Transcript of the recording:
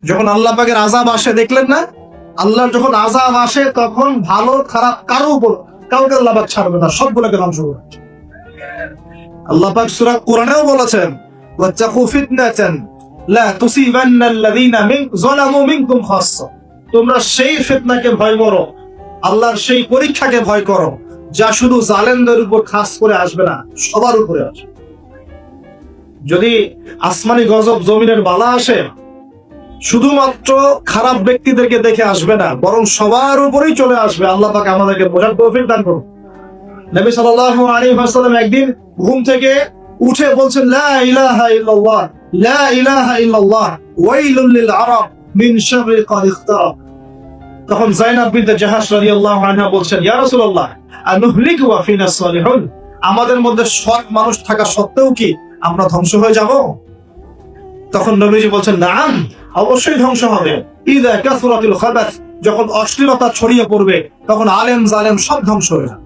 যখন আল্লাহ পাকের আযাব আসে দেখলেন না, আল্লাহর যখন আযাব আসে তখন ভালো খারাপ কাউকে আল্লাহ পাক ছাড়বে না, সবগুলোকে ধ্বংস করবে। আল্লাহ পাক সূরা কোরআনেও বলেছেন, ওয়াত্তাকু ফিতনাতান লা তুসিবান্নাল্লাযীনা যালামু মিনকুম খাসসা, তোমরা সেই ফিতনাকে ভয় করো, আল্লাহর সেই পরীক্ষাকে ভয় করো যা শুধু জালেমদের উপর খাস করে আসবে না, সবার উপরে আসবে। যদি আসমানি গজব জমিনের বালা আসে, শুধুমাত্র খারাপ ব্যক্তিদেরকে দেখে আসবে না, বরং সবার উপরেই চলে আসবে। আল্লাহ পাক আমাদেরকে বোঝার তৌফিক দান করুন। নবী সাল্লাল্লাহু আলাইহি ওয়াসাল্লাম একদিন ঘুম থেকে উঠে বলছেন, লা ইলাহা ইল্লাল্লাহ, লা ইলাহা ইল্লাল্লাহ, ওয়াইলুল লিল আরাব মিন শাররি ক্বাদ ইখতারাব। তখন যায়েনাব বিনতে জাহাশ রাদিয়াল্লাহু আনহা বলছেন, ইয়া রাসূলুল্লাহ, আনুহলিকু ওয়া ফিনা সালিহুন, আমাদের মধ্যে সৎ মানুষ থাকা সত্ত্বেও কি আমরা ধ্বংস হয়ে যাব? তখন নবীজি বলছেন, নাম, অবশ্যই ধ্বংস হবে। ইযা কাসরাতুল খাবাস, যখন অশ্লীলতা ছড়িয়ে পড়বে তখন আলেম জালেম সব ধ্বংস হয়ে যাবে।